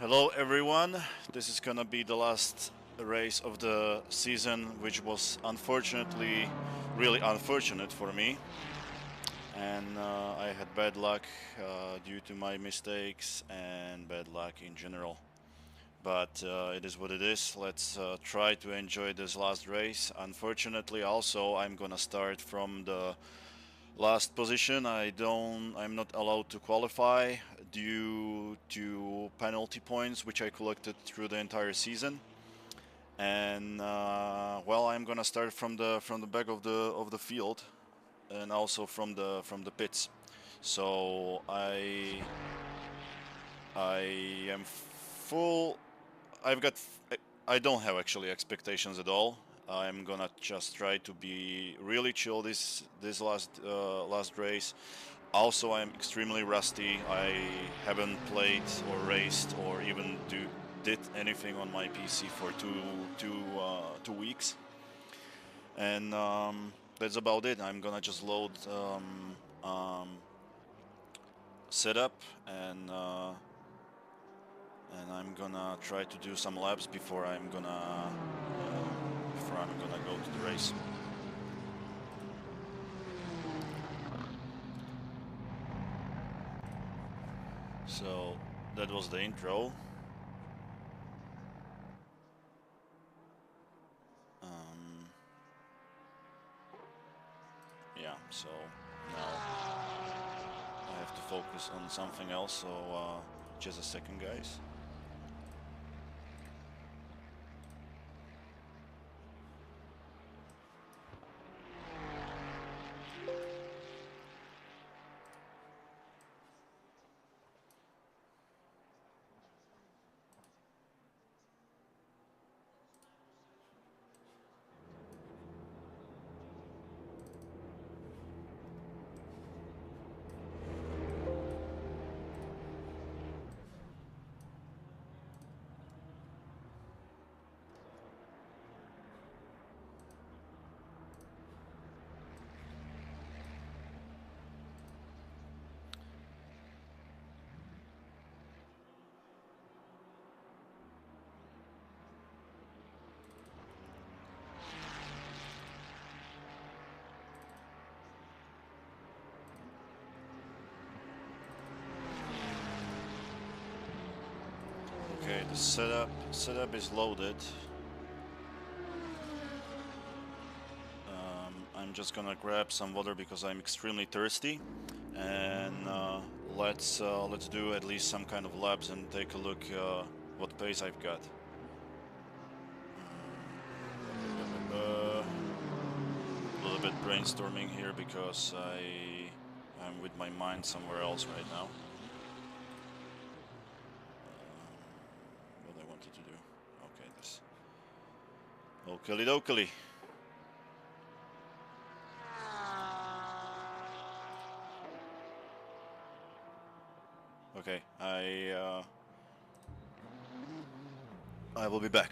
Hello everyone, this is gonna be the last race of the season, which was unfortunately really unfortunate for me. And I had bad luck due to my mistakes and bad luck in general. But it is what it is. Let's try to enjoy this last race. Unfortunately, also I'm gonna start from the last position. I'm not allowed to qualify due to penalty points which I collected through the entire season. And well, I'm gonna start from the back of the field, and also from the pits. So I am full. I've got. I don't have actually expectations at all. I'm gonna just try to be really chill this last race. Also, I'm extremely rusty. I haven't played or raced or even did anything on my PC for 2 weeks, and that's about it. I'm gonna just load setup and I'm gonna try to do some laps before I'm gonna go to the race. So that was the intro. Yeah, so now I have to focus on something else, so just a second, guys. Okay, the setup is loaded. I'm just gonna grab some water because I'm extremely thirsty, and let's do at least some kind of laps and take a look what pace I've got. A little bit brainstorming here because I'm with my mind somewhere else right now. What I wanted to do. Okay, this. Oakley dokely. Okay, I will be back.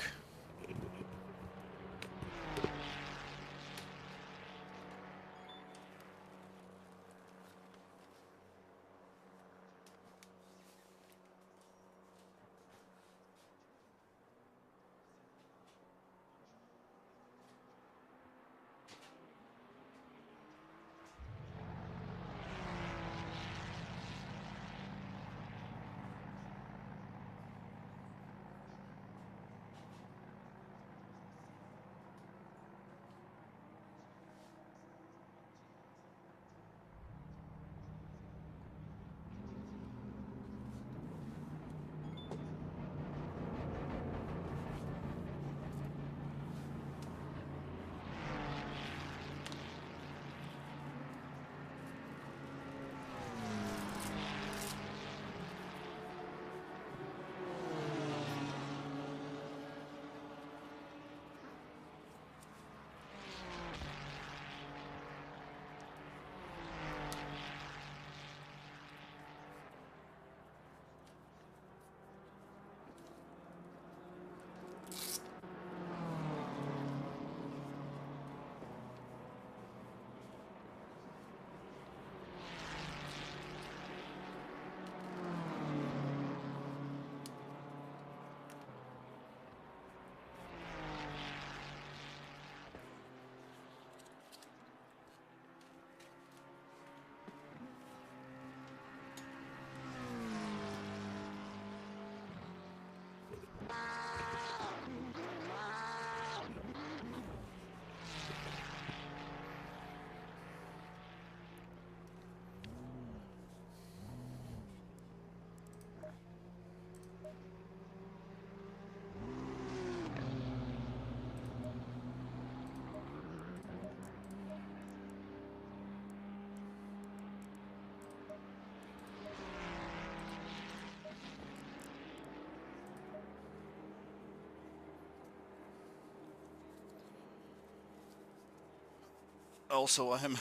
Also, I'm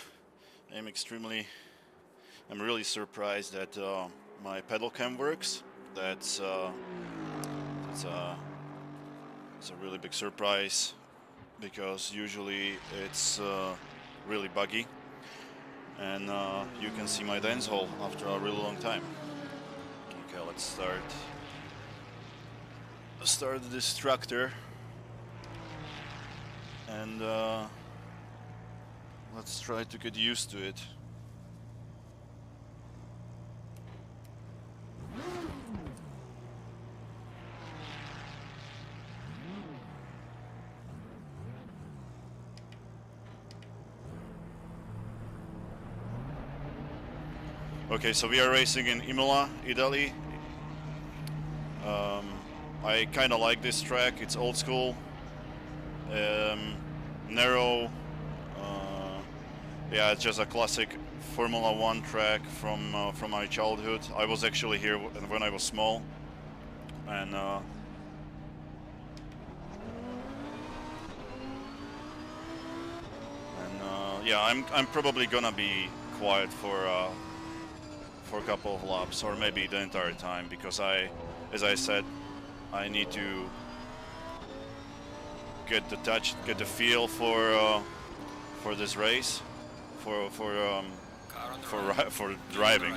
really surprised that my pedal cam works. That's it's a really big surprise because usually it's really buggy, and you can see my dance hole after a really long time. Okay, let's start this tractor, and let's try to get used to it. Okay, so we are racing in Imola, Italy. I kind of like this track. It's old school, narrow. Yeah, it's just a classic Formula One track from my childhood. I was actually here when I was small, and yeah, I'm probably gonna be quiet for a couple of laps, or maybe the entire time, because as I said, I need to get the feel for this race, for driving.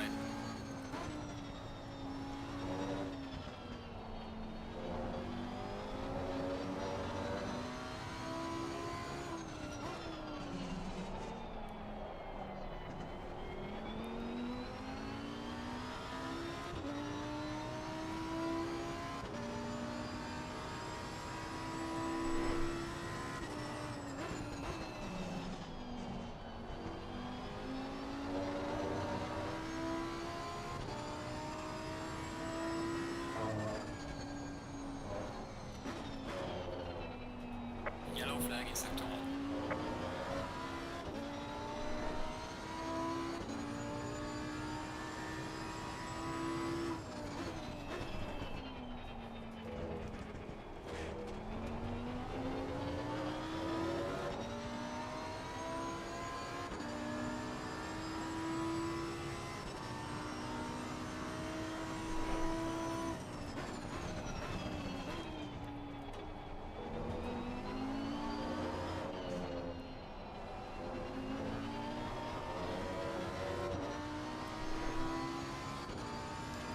Yellow flag in sector 1.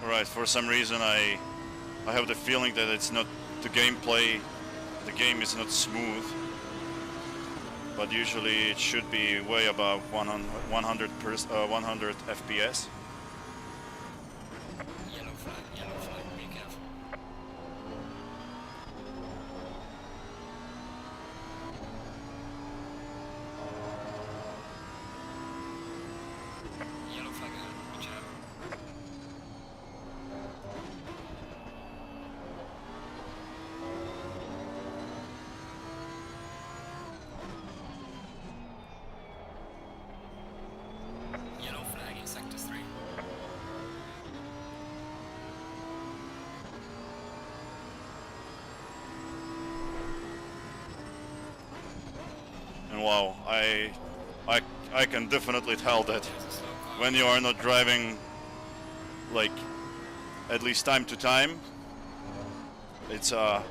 Right, for some reason I have the feeling that it's not the gameplay. The game is not smooth, but usually it should be way above 100 FPS. Yellow flag, be careful. Yellow flag ahead, watch out. Yellow flag in sector 3. And wow, I can definitely tell that when you are not driving, like, at least time to time, it's a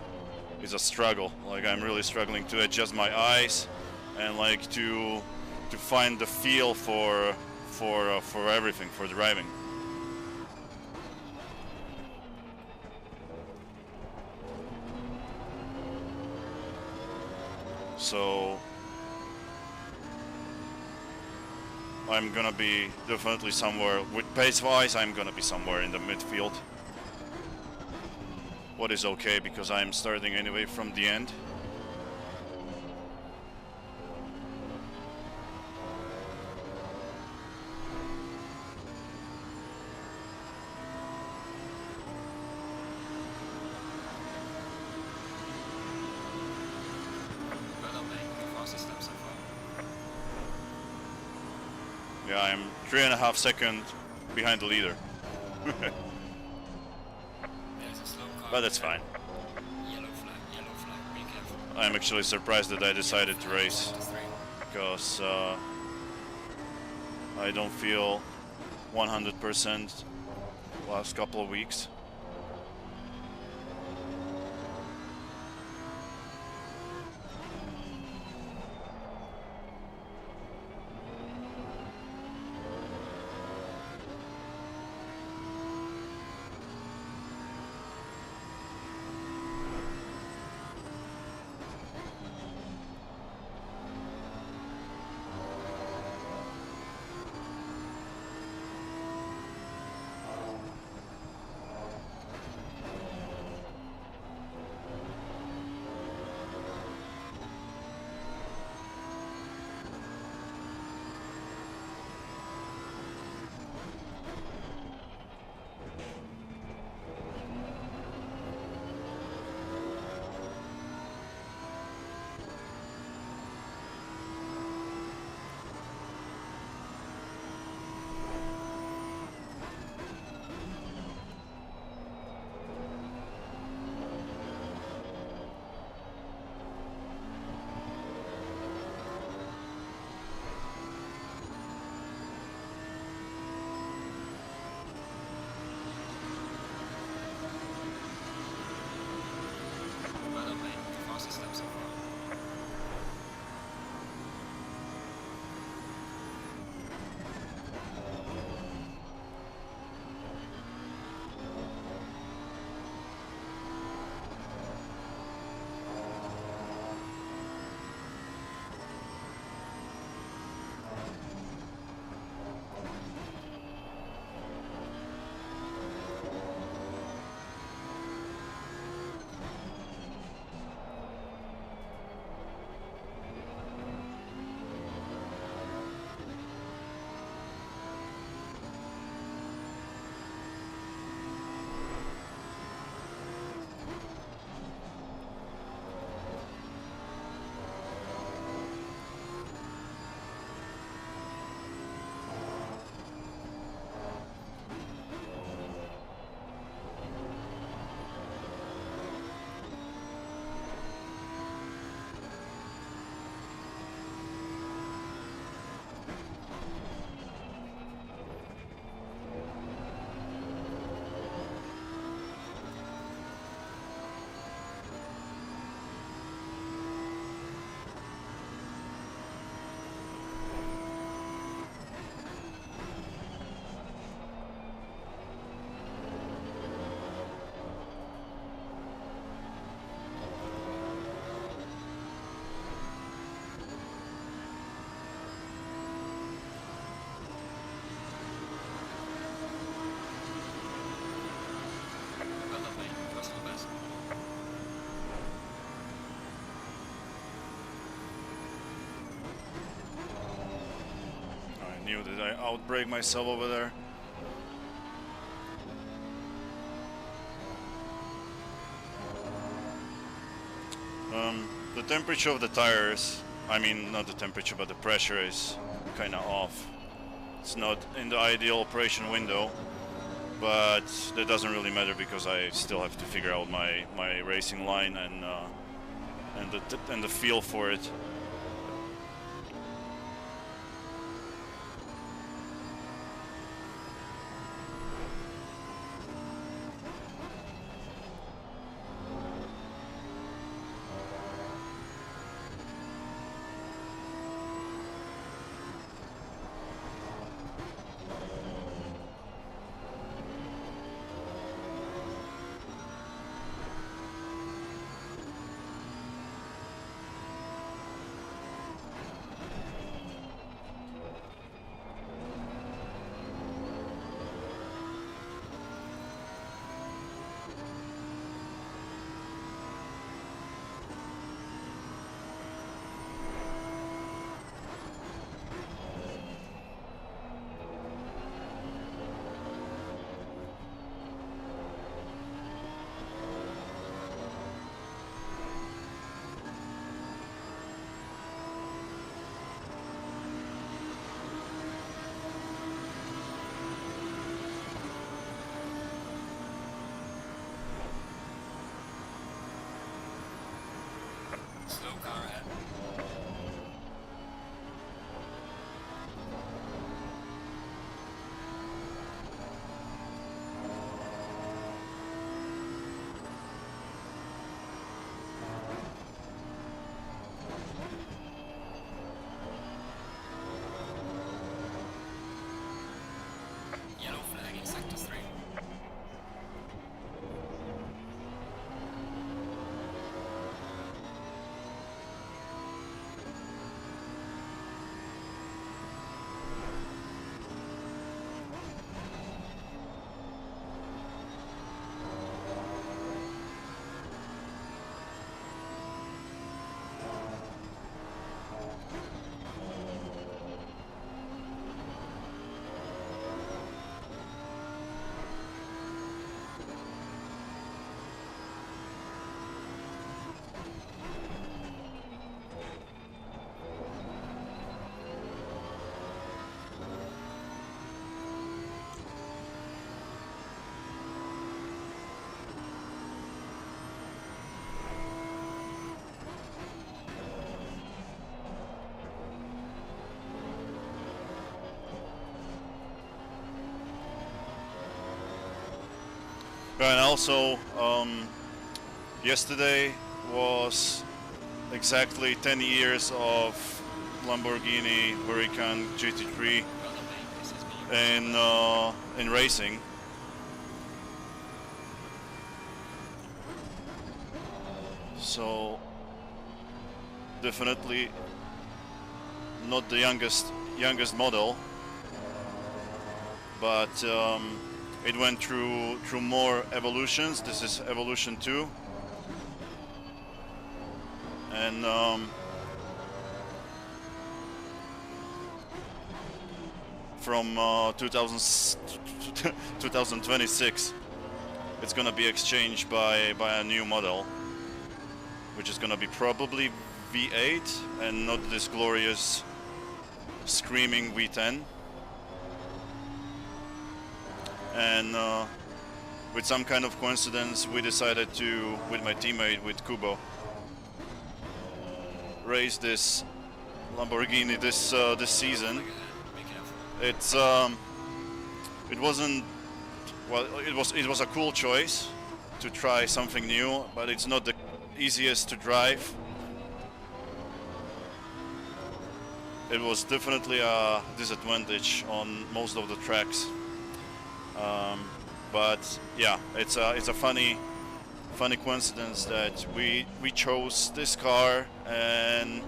struggle. Like, I'm really struggling to adjust my eyes and like to find the feel for everything, for driving. So I'm gonna be definitely somewhere, with pace-wise, I'm gonna be somewhere in the midfield. What is okay, because I'm starting anyway from the end. Well done, mate. The fastest lap so far. Yeah, I'm 3.5 seconds behind the leader. There's a slow car. But that's fine. Yellow flag, be careful. I'm actually surprised that I decided to race, Sector 3. because I don't feel 100% last couple of weeks. Well done, mate. The fastest lap so far. Well done, mate. Personal best. I knew that I outbrake myself over there. The temperature of the tires, I mean not the temperature but the pressure is kinda off. It's not in the ideal operation window, but that doesn't really matter because I still have to figure out my racing line and the feel for it. Slow car ahead. And also, yesterday was exactly 10 years of Lamborghini Huracan GT3 Well done, mate. This is Miller. in racing. So definitely not the youngest model, but it went through more evolutions. This is evolution 2, and from 2026 it's gonna be exchanged by a new model, which is gonna be probably V8 and not this glorious screaming V10. And with some kind of coincidence, we decided to, with my teammate, with Kubo, race this Lamborghini this season. Look ahead. Be careful. It's it wasn't, well, it was a cool choice to try something new, but it's not the easiest to drive. It was definitely a disadvantage on most of the tracks. But yeah, it's a funny coincidence that we chose this car, and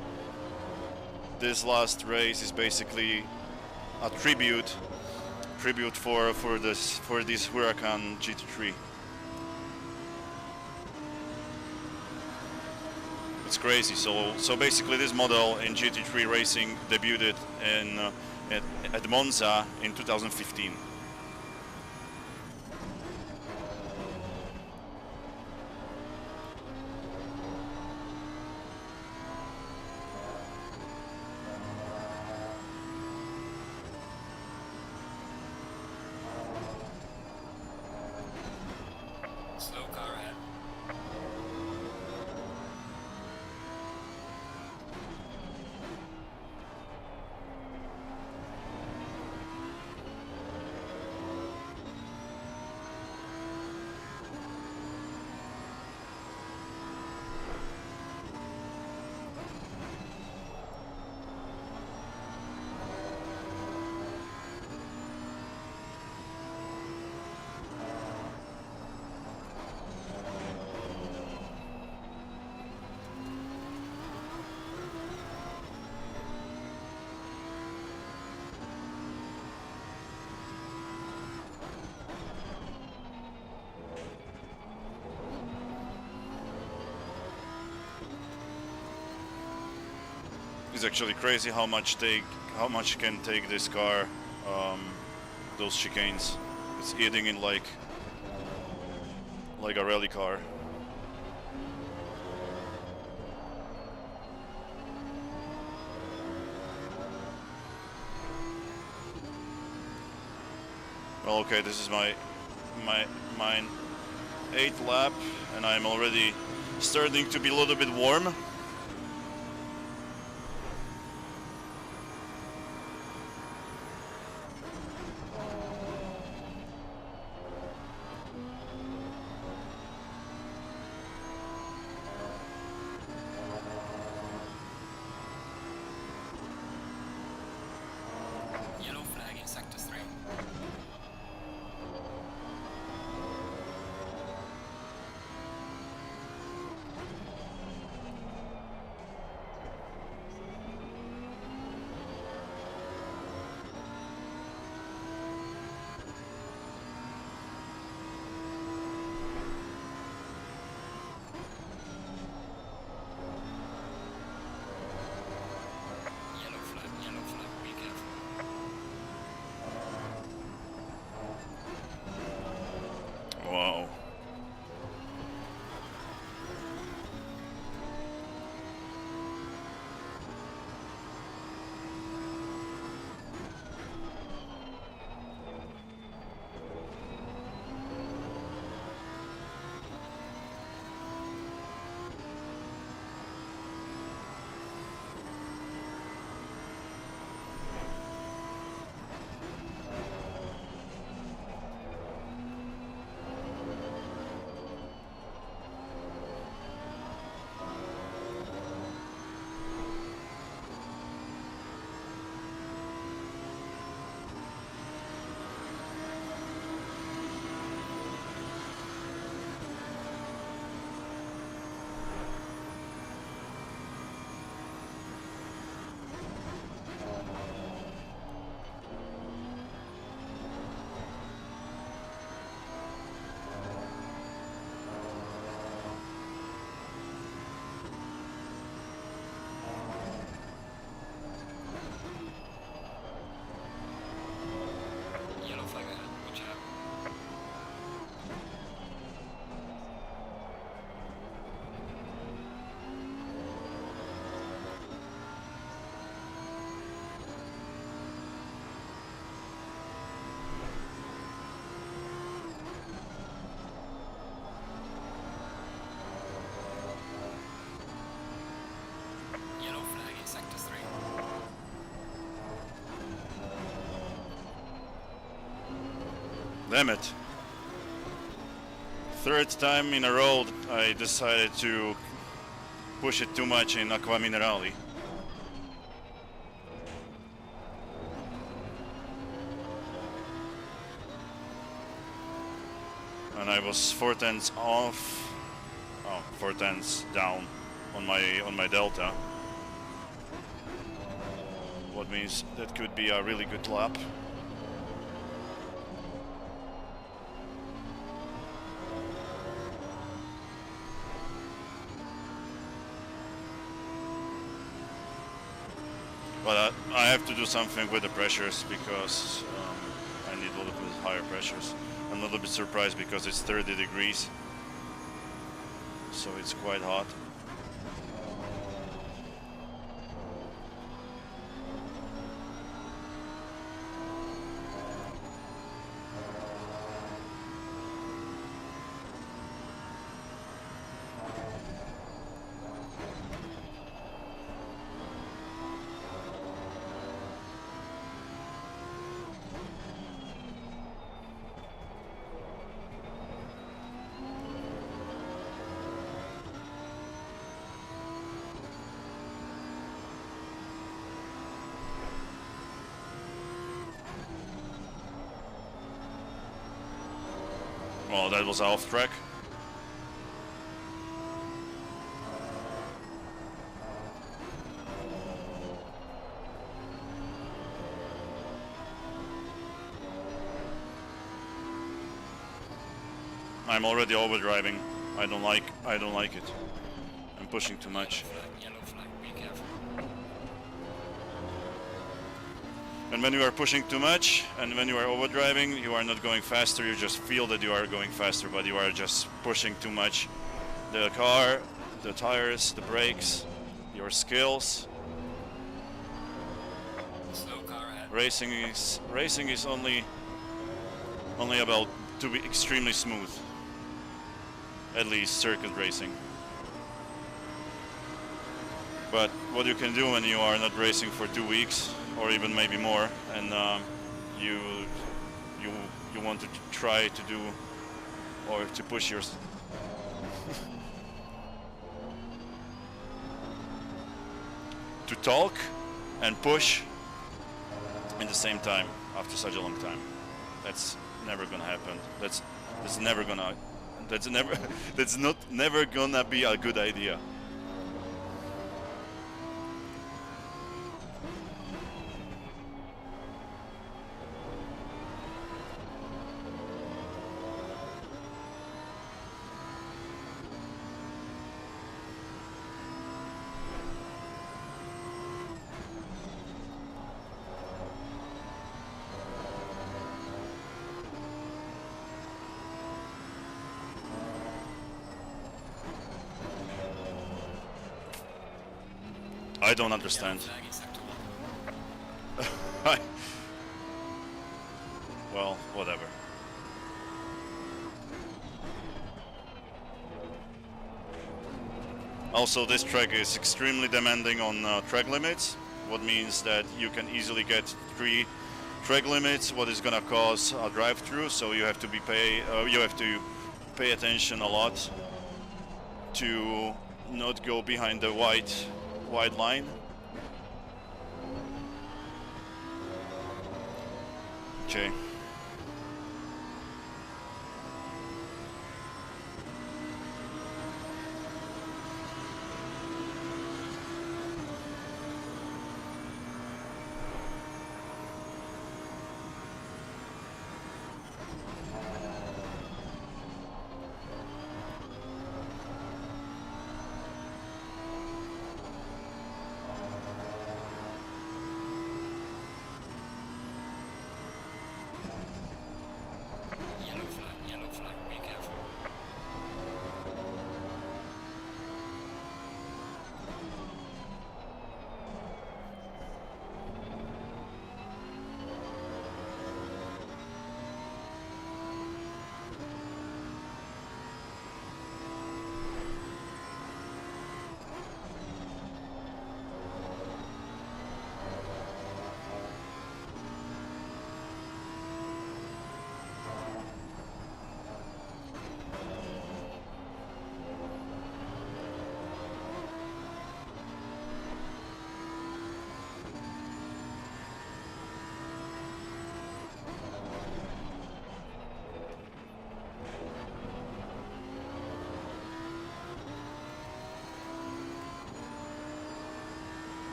this last race is basically a tribute for this Huracan GT3. It's crazy. So basically, this model in GT3 racing debuted in at Monza in 2015. Slow car ahead. It's actually crazy how much can take this car, those chicanes. It's eating in like a rally car. Well, okay, this is my 8th lap, and I'm already starting to be a little bit warm. Yellow flag in sector 3. Damn it. Third time in a row I decided to push it too much in Aqua Minerali. And I was 4/10 off, 4/10 down on my delta. What means that could be a really good lap. But I have to do something with the pressures because I need a little bit higher pressures. I'm a little bit surprised because it's 30 degrees, so it's quite hot. Well, that was off track. I'm already overdriving. I don't like it. I'm pushing too much. Yellow flag, be careful. And when you are pushing too much, and when you are overdriving, you are not going faster, you just feel that you are going faster, but you are just pushing too much. The car, the tires, the brakes, your skills. Slow car ahead. Racing is only about to be extremely smooth. At least circuit racing. But what you can do when you are not racing for 2 weeks, or even maybe more, and you want to try to do or to push your to talk and push in the same time after such a long time. That's never gonna happen. That's never gonna. That's never. That's not never gonna be a good idea. I don't understand. Yellow flag in sector 1. Well, whatever. Also, this track is extremely demanding on track limits, what means that you can easily get 3 track limits, what is gonna cause a drive-through. So you have to pay attention a lot to not go behind the wide line. Okay.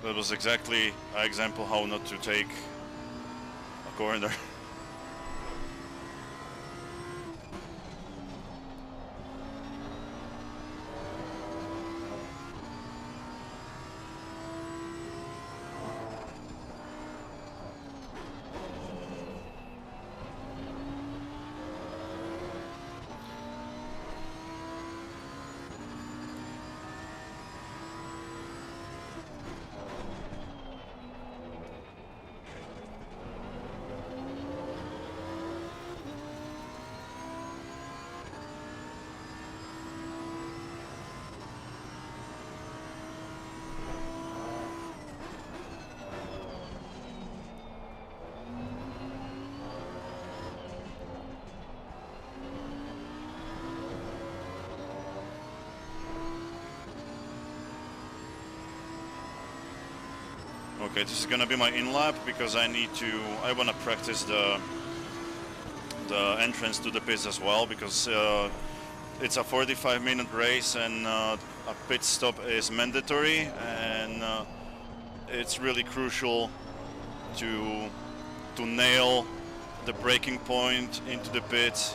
That was exactly an example how not to take a corner. Okay, this is gonna be my in-lap because I want to practice the entrance to the pits as well, because it's a 45-minute race and a pit stop is mandatory, and it's really crucial to nail the braking point into the pit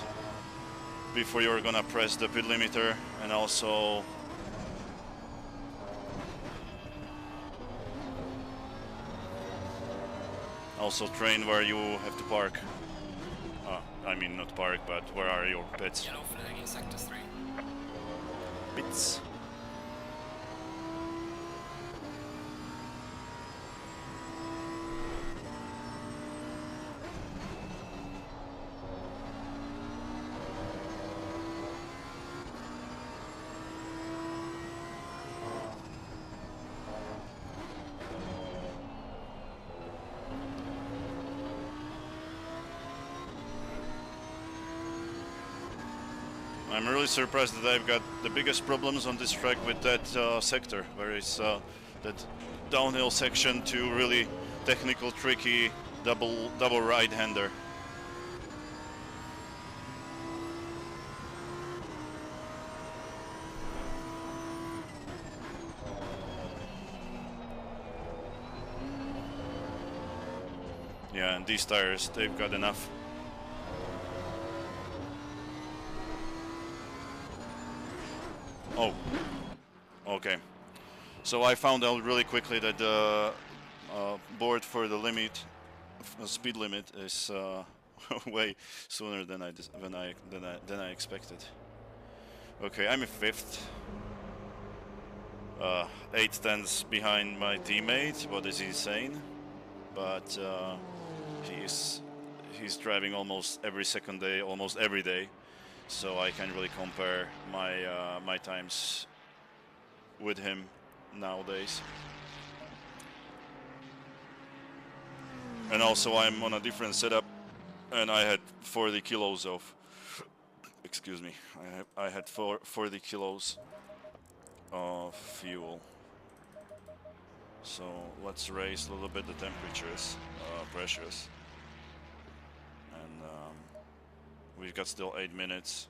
before you're gonna press the pit limiter, and also train where you have to park. I mean, not park, but where are your pits? Yellow flag in sector 3. Pits. I'm really surprised that I've got the biggest problems on this track with that sector, where it's that downhill section to really technical, tricky double right-hander. Yeah, and these tires, they've got enough. Oh, okay. So I found out really quickly that the board for the limit, speed limit, is way sooner than I expected. Okay, I'm in 5th. 8 tenths behind my teammate, what is insane. But he's driving almost every second day, almost every day. So I can't really compare my times with him nowadays. And also I'm on a different setup, and I had 40 kilos of, excuse me, I had 40 kilos of fuel. So let's raise a little bit the temperatures, pressures. And we've got still 8 minutes.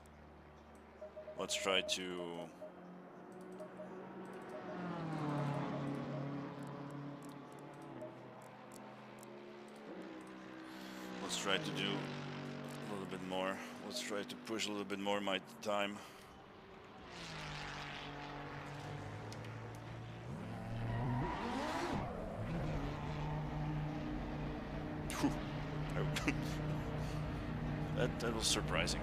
Let's try to do a little bit more. Let's try to push a little bit more my time. That was surprising.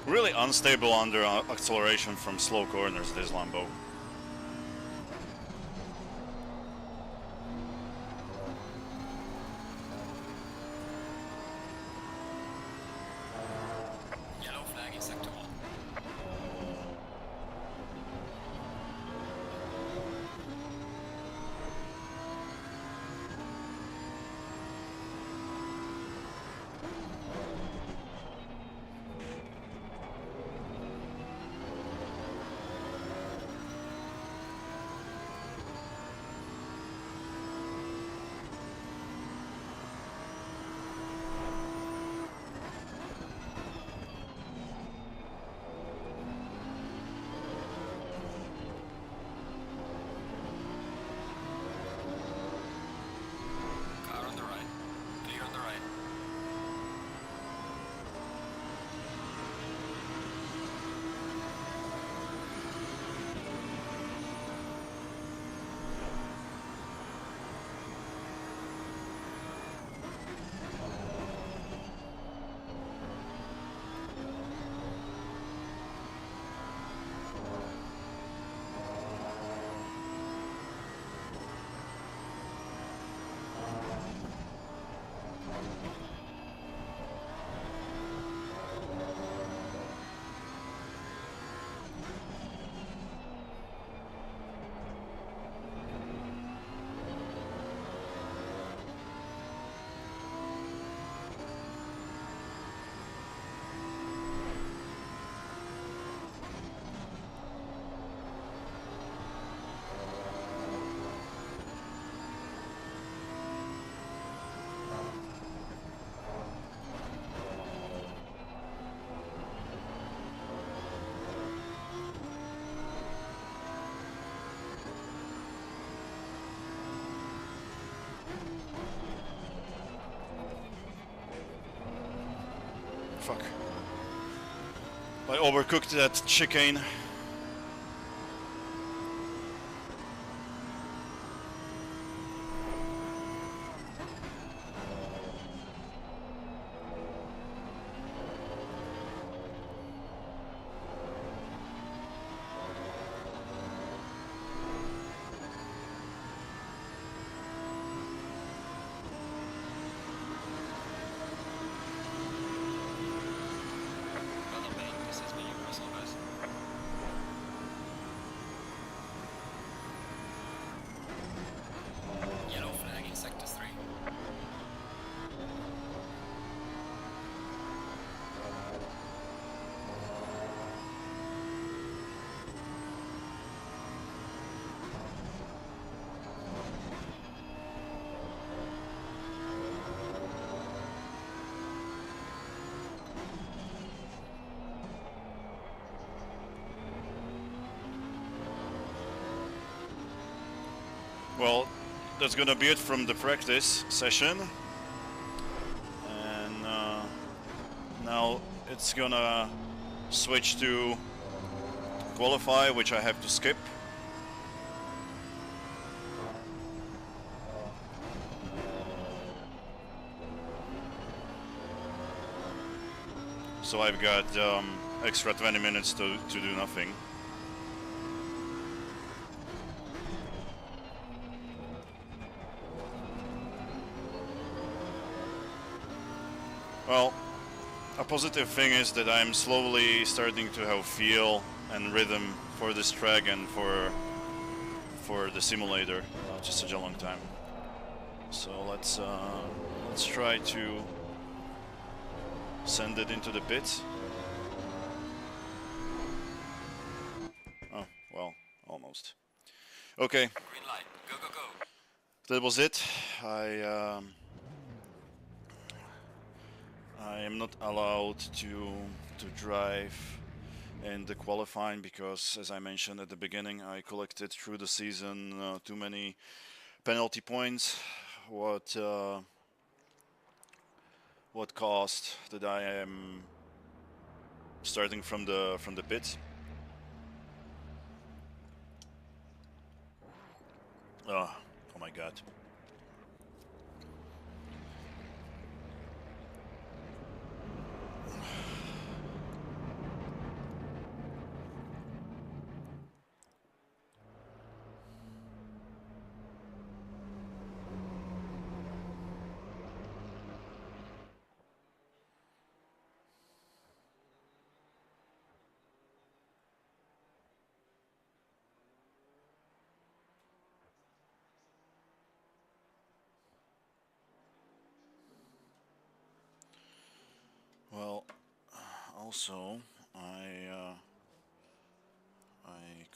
Really unstable under acceleration from slow corners, this Lambo. Yellow flag in sector 1. Car on the right. Clear on the right. Fuck. I overcooked that chicane. Well done, mate. This has been your personal best. Yellow flag in sector 3. Well, that's gonna be it from the practice session. And now it's gonna switch to qualify, which I have to skip. So I've got extra 20 minutes to do nothing. Well, a positive thing is that I'm slowly starting to have feel and rhythm for this track and for the simulator after such a long time. So let's try to send it into the pits. Oh, well, almost. Okay, Green light. Go, go, go. that was it. I am not allowed to drive in the qualifying because, as I mentioned at the beginning, I collected through the season too many penalty points. What caused that I am starting from the pits. Oh my god. Also, I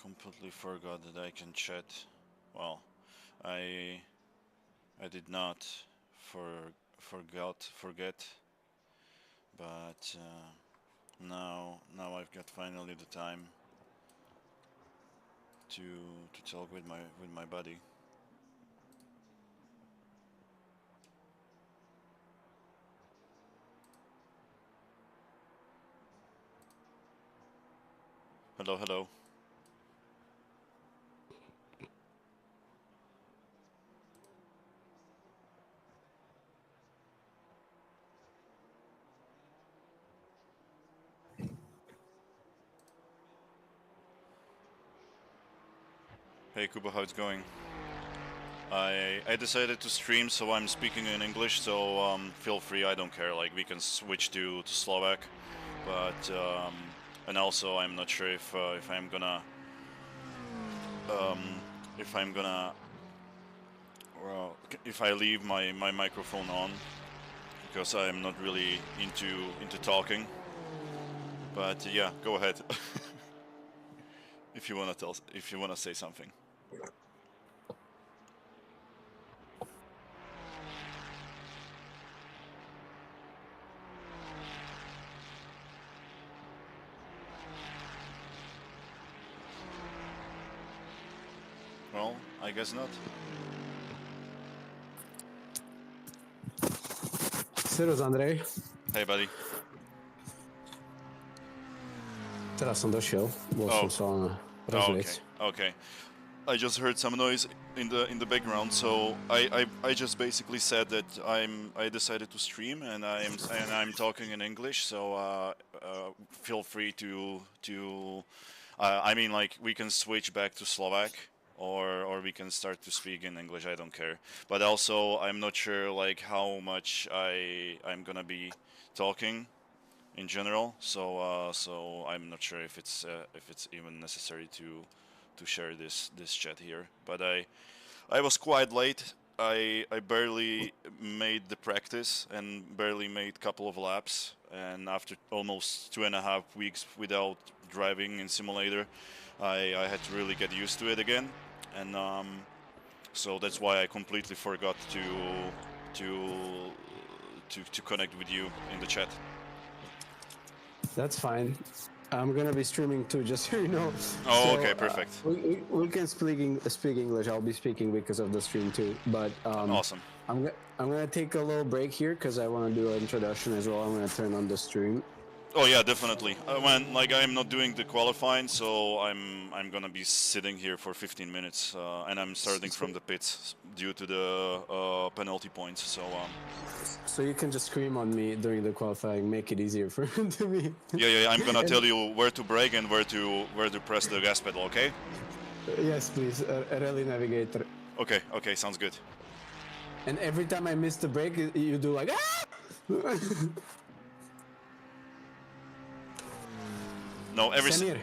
completely forgot that I can chat. Well, I I did not forget, but now I've got finally the time to talk with my buddy. Hello, hello. Hey Kuba, how it's going? I decided to stream, so I'm speaking in English. So feel free. I don't care. Like we can switch to Slovak, but and also I'm not sure if I'm gonna um, if I'm gonna well, if I leave my microphone on because I'm not really into talking. But yeah, go ahead if you wanna say something. Well, I guess not. Servus, Andrej. Hey, buddy. Teraz som došiel, bol Oh. som sa len Oh, rozliecť. okay. I just heard some noise in the background, so I just basically said that I decided to stream and I'm talking in English, so feel free to I mean, like, we can switch back to Slovak or we can start to speak in English. I don't care, but also I'm not sure like how much I'm gonna be talking in general, so I'm not sure if it's even necessary to share this chat here. But I was quite late. I barely made the practice and barely made a couple of laps. And after almost 2.5 weeks without driving in simulator, I had to really get used to it again. And so that's why I completely forgot to connect with you in the chat. That's fine. I'm gonna be streaming too, just so you know. Oh, So, okay, perfect. We can speak English. I'll be speaking because of the stream too. But Awesome. I'm gonna take a little break here because I want to do an introduction as well. I'm gonna turn on the stream. Oh yeah, definitely. When like I'm not doing the qualifying, so I'm gonna be sitting here for 15 minutes, and I'm starting from the pits due to the penalty points. So you can just scream on me during the qualifying, make it easier for to me. Yeah, I'm gonna tell you where to brake and where to press the gas pedal. Okay? Yes, please, rally navigator. Okay, sounds good. And every time I miss the brake, you do like ah! No, Samir.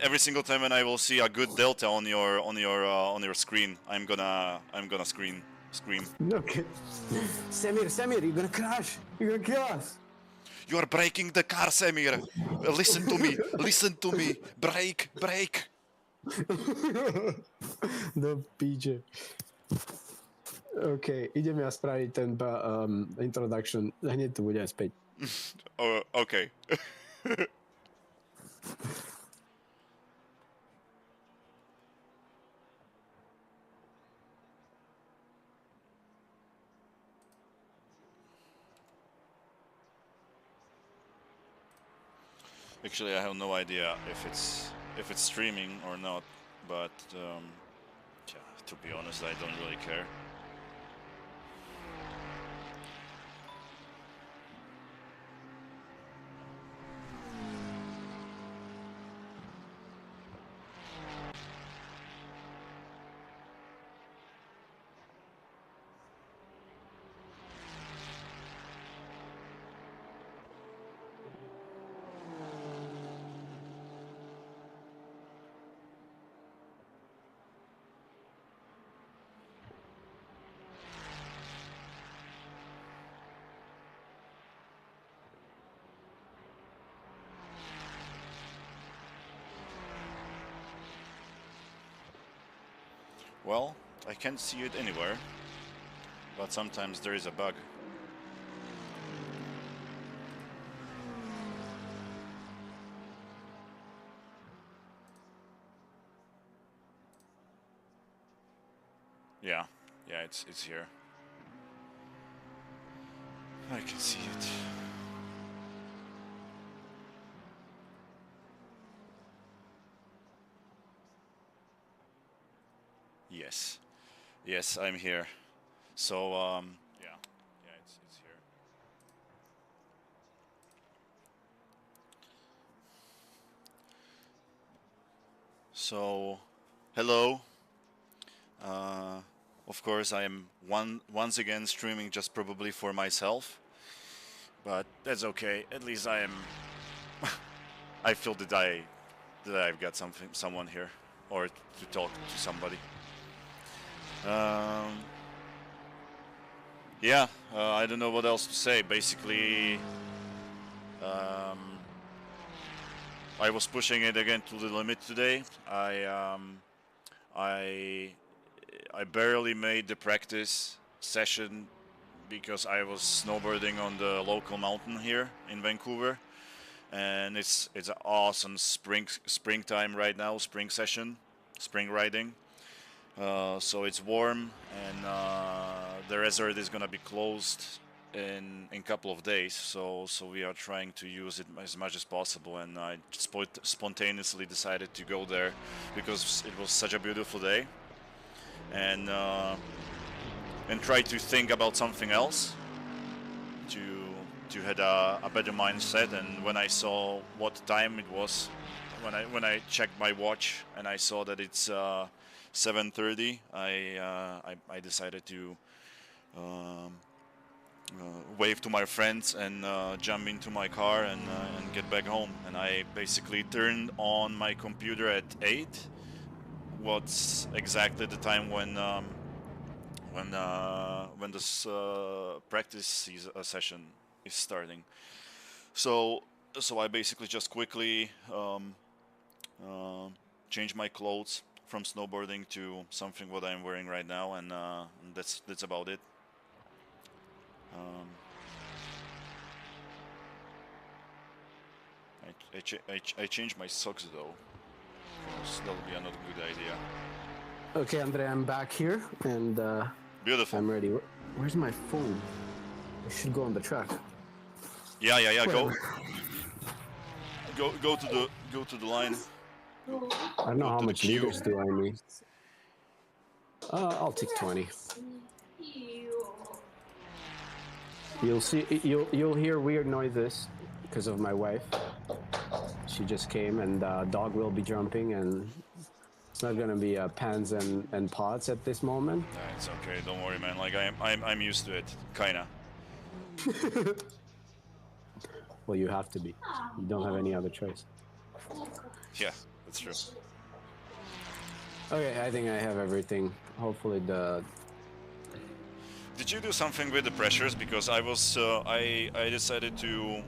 every single time when I will see a good delta on your screen, I'm gonna scream. Okay. Samir, you're gonna crash. You're gonna kill us. You are breaking the car, Samir. Listen to me. Brake. Do píče. OK, idem ja spraviť ten introduction. Hneď tu budem späť. Oh, okay. Actually, I have no idea if it's streaming or not, but yeah, to be honest, I don't really care. Well, I can't see it anywhere, but sometimes there is a bug. Yeah, yeah, it's here. I can see it. Yes, yes, I'm here. So yeah, yeah, it's here. So, hello. Uh, of course, I am once again streaming just probably for myself, but that's okay. At least I am. I feel that I've got someone here, or to talk to somebody. Um, yeah, I don't know what else to say. Basically, um, I was pushing it again to the limit today. I I barely made the practice session because I was snowboarding on the local mountain here in Vancouver, and it's an awesome springtime right now, spring session, spring riding. So it's warm, and the resort is gonna be closed in a couple of days. So we are trying to use it as much as possible, and I spontaneously decided to go there because it was such a beautiful day, and try to think about something else to had a better mindset. And when I saw what time it was, when I checked my watch and I saw that it's 7:30, I decided to um, wave to my friends and jump into my car and get back home. And I basically turned on my computer at 8. What's exactly the time when this session is starting. So I basically just quickly changed my clothes from snowboarding to something what I'm wearing right now, and that's about it. Um, I changed my socks though, because that'll be another good idea. Okay, Andre, I'm back here, and Beautiful. I'm ready. Where's my phone? I should go on the track. Yeah. Whatever. Go to the line. I don't know how to the much queue. liters do I need. I'll take 20. You'll see. You'll hear weird noises because of my wife. She just came, and dog will be jumping, and it's not gonna be pans and pots at this moment. Yeah, it's okay. Don't worry, man. Like I'm used to it, kinda. Well, you have to be. You don't have any other choice. Yeah, that's true. Okay, I think I have everything. Hopefully the... Did you do something with the pressures? Because I was I decided to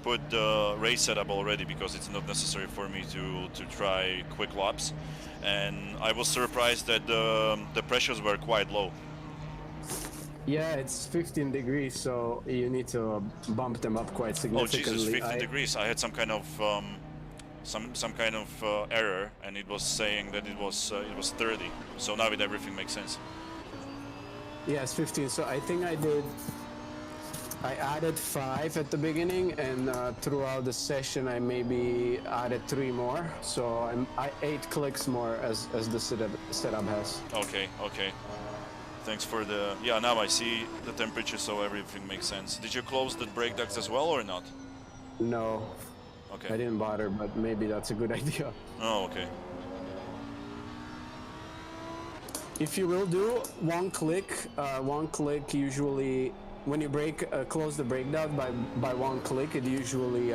put the race setup already because it's not necessary for me to try quick laps, and I was surprised that the pressures were quite low. Yeah, it's 15 degrees, so you need to bump them up quite Oh significantly. Jesus, 15 degrees! I had some kind of error, and it was saying that it was 30. So now everything makes sense. Yeah, it's 15. So I think I added 5 at the beginning, and throughout the session I maybe added 3 more. So I 8 clicks more as the setup has. Okay. Thanks for the... Yeah, now I see the temperature, so everything makes sense. Did you close the brake ducts as well or not? No. Okay. I didn't bother, but maybe that's a good idea. Oh, okay. If you will do one click usually, when you close the brake duct by one click, it usually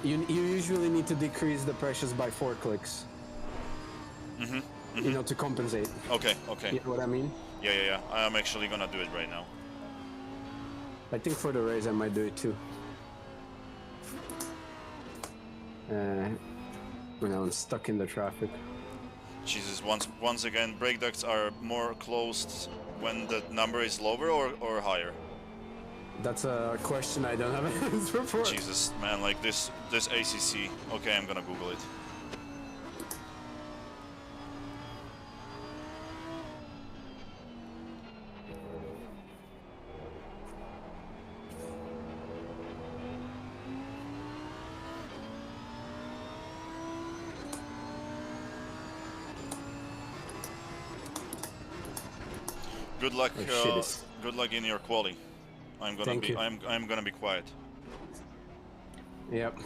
you usually need to decrease the pressures by 4 clicks. You know, to compensate. Okay. You know what I mean? Yeah. I'm actually gonna do it right now. I think for the race I might do it too. When I'm stuck in the traffic. Jesus, once again, brake ducts are more closed when the number is lower or higher? That's a question I don't have an answer for. Jesus, man, like this ACC. Okay, I'm gonna Google it. Good luck. Good luck in your quali. I'm gonna be quiet. Yep.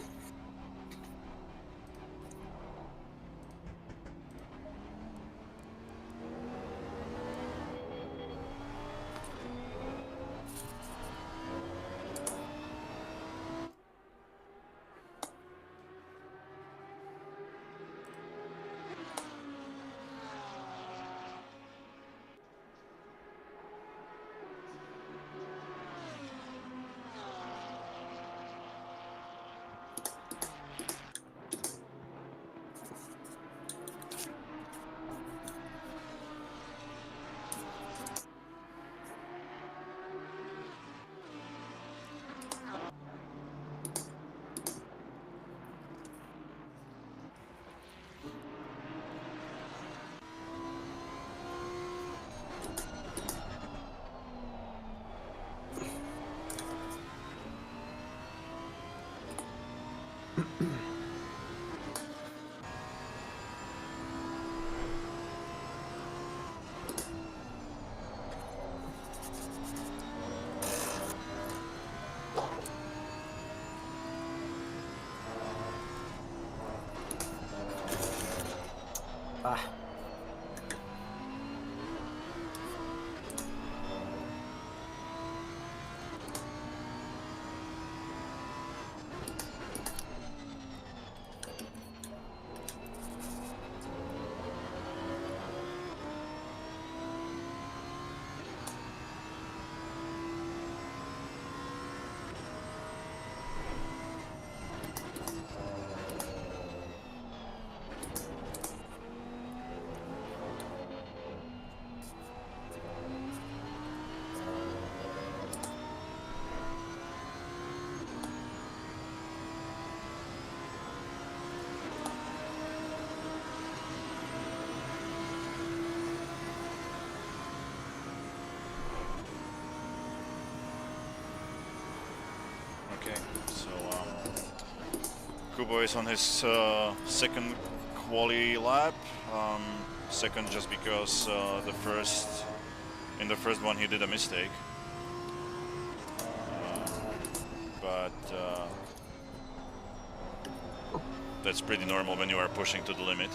Ah. Okay, so Kubo is on his second quali lap. Second just because in the first one he did a mistake. But that's pretty normal when you are pushing to the limit.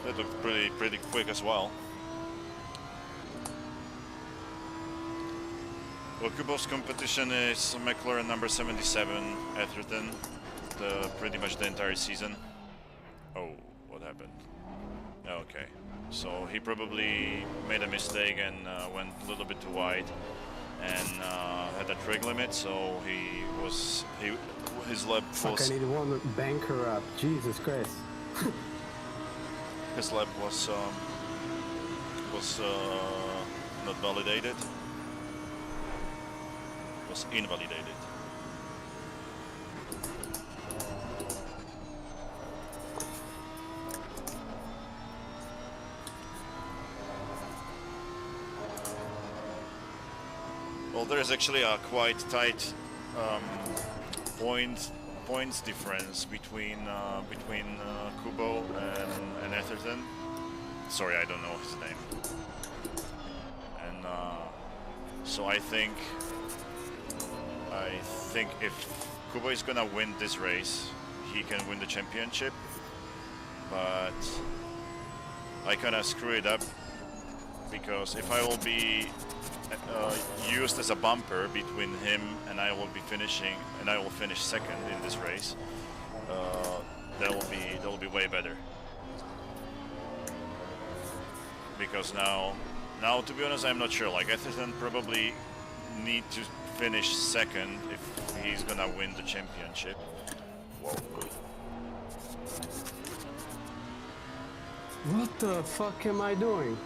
That looked pretty quick as well. Well, Kubo's competition is McLaren number 77, Atherton, pretty much the entire season. Oh, what happened? Okay, so he probably made a mistake and went a little bit too wide and had a trig limit, so his lap was... Fuck, I need one banker up, Jesus Christ. His lap was not validated. Was invalidated. Well, there is actually a quite tight points difference between Kubo and Atherton. Sorry, I don't know his name. so I think if Kubo is gonna win this race, he can win the championship. But I kind of screw it up because if I will be used as a bumper between him and I will be finishing, and I will finish second in this race, that will be way better. Because now to be honest, I'm not sure. Like Etherton probably need to finish second if he's gonna win the championship. Whoa. What the fuck am I doing?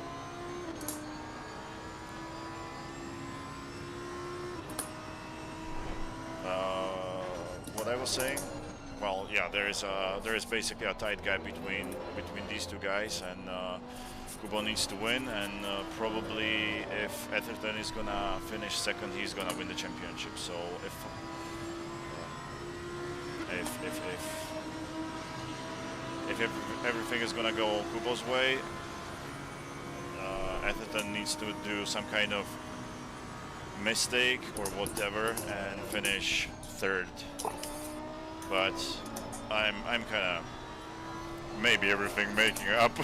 What I was saying? Well, yeah, there is basically a tight gap between these two guys, and Kubo needs to win, and probably if Etherton is gonna finish second, he's gonna win the championship. So if everything is gonna go Kubo's way, Etherton needs to do some kind of mistake or whatever and finish third. But I'm kind of maybe everything making up.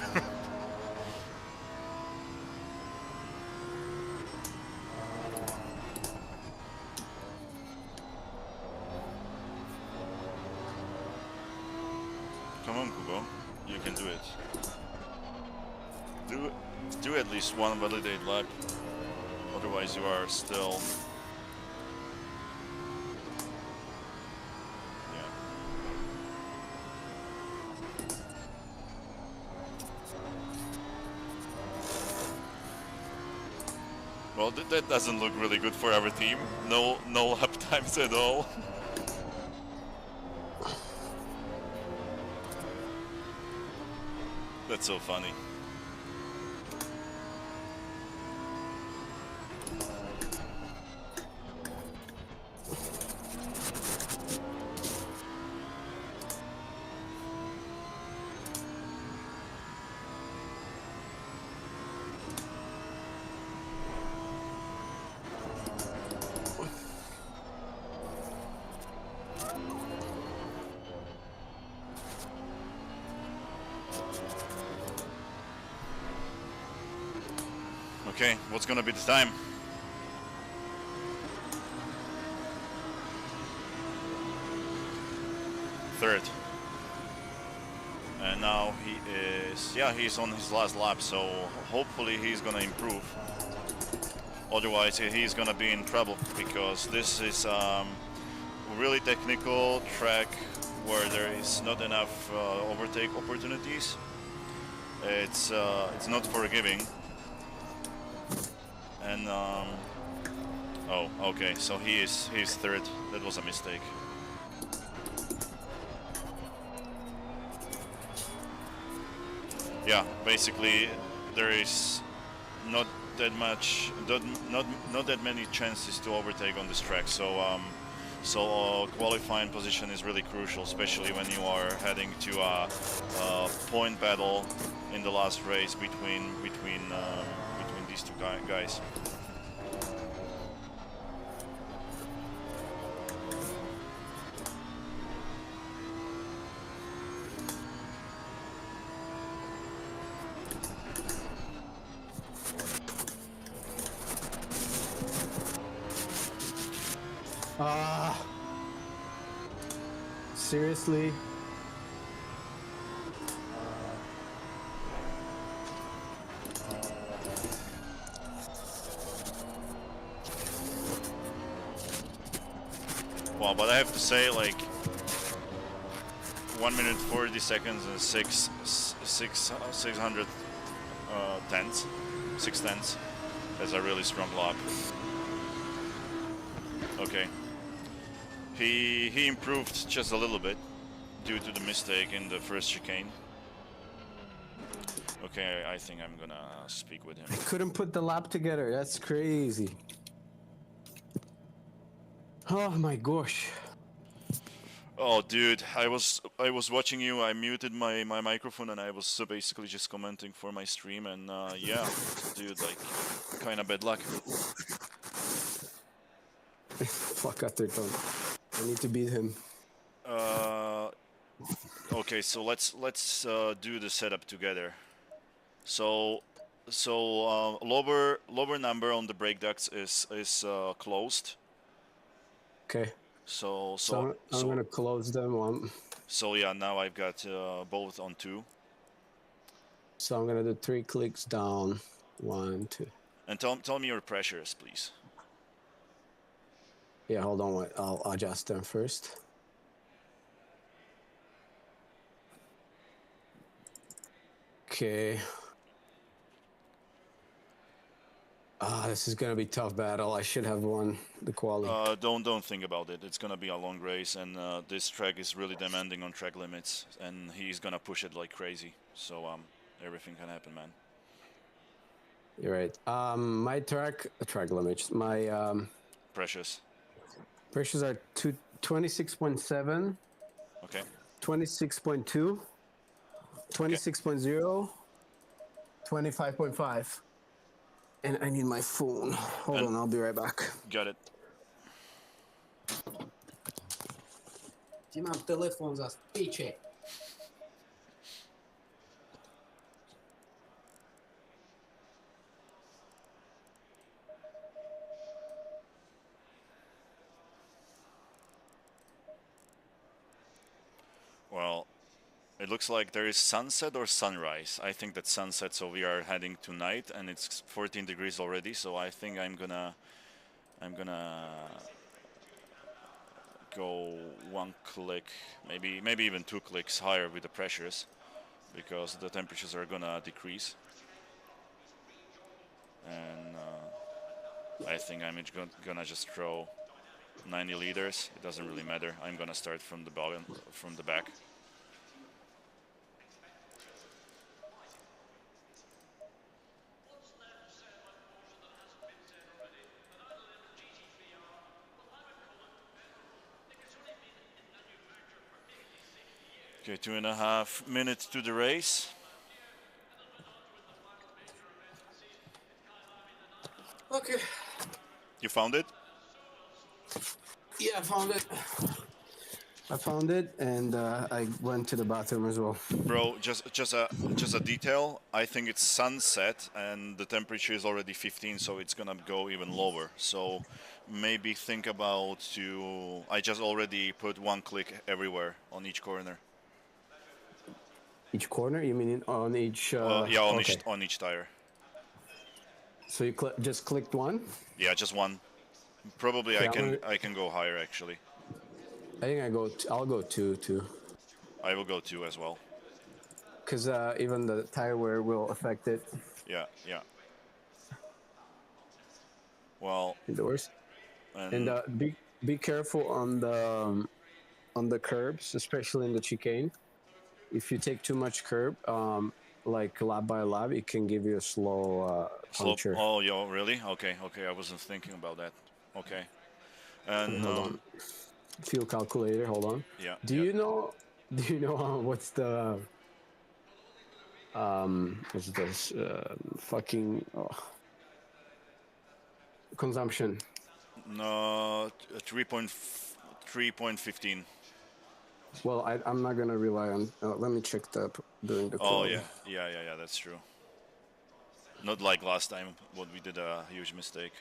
Come on, Kubo, you can do it. Do at least one validate lap. Otherwise, you are still. Well, that doesn't look really good for our team. No lap times at all. That's so funny. Okay, what's gonna be the time? Third. And now he's on his last lap, so hopefully he's gonna improve. Otherwise he's gonna be in trouble, because this is really technical track where there is not enough overtake opportunities. It's not forgiving. And oh, okay, so he's third. That was a mistake. Yeah, basically there is not that many chances to overtake on this track. So qualifying position is really crucial, especially when you are heading to a point battle in the last race between these two guys. Seriously? Well, but I have to say, like, 1 minute 40 seconds and 600 tenths, 6 tenths. That's a really strong lap. Okay. He improved just a little bit due to the mistake in the first chicane. Okay, I think I'm gonna speak with him. I couldn't put the lap together. That's crazy. Oh my gosh. Oh, dude, I was watching you. I muted my microphone and I was basically just commenting for my stream. And yeah, dude, like, kind of bad luck. Fuck Atherton. I need to beat him. Uh, okay, so let's do the setup together. So lower number on the brake ducts is closed. Okay. So So so I'm so gonna close them one. so yeah. Now I've got both on 2. So I'm gonna do 3 clicks down. 1, 2. And tell me your pressures, please. Yeah, hold on. Wait. I'll adjust them first. Okay. This is gonna be tough battle. I should have won the quali. Don't think about it. It's gonna be a long race, and this track is really demanding on track limits, and he's gonna push it like crazy. So everything can happen, man. You're right. My track limits. My Precious. pressures are 26.7, Okay. 26.2, 26.0, 25.5. And I need my phone. Hold And- on, I'll be right back. Got it. Ti mám telefon za piče. Well, it looks like there is sunset or sunrise. I think that's sunset, so we are heading to night, and it's 14 degrees already. So I think I'm gonna go 1 click, maybe even 2 clicks higher with the pressures, because the temperatures are gonna decrease. And I think I'm gonna just throw 90 liters. It doesn't really matter. I'm gonna start from the bottom, from the back. Okay, 2.5 minutes to the race. Okay. You found it? Yeah, I found it. I found it, and I went to the bathroom as well. Bro, just a detail. I think it's sunset and the temperature is already 15, so it's gonna go even lower. So maybe think about to. I just already put 1 click everywhere on each corner. Each corner? You mean on each? Yeah, okay. on each tire. So you just clicked one? Yeah, just one. Probably Okay, I can go higher actually. I think I'll go two too, I will go 2 as well. because even the tire wear will affect it. Yeah, yeah. Well, Indoors. and And be careful on the curbs, especially in the chicane. If you take too much curb, like lap by lap, it can give you a slow slope. puncture. Oh, yo, really? Okay, okay. I wasn't thinking about that. Okay. And Hold on. Fuel calculator. Hold on. yeah, Do yeah. you know? Do you know what's the what's this fucking consumption? No, 3.15. Well, I'm not gonna rely on. Let me check during the Oh quali. yeah. That's true. Not like last time, when we did a huge mistake.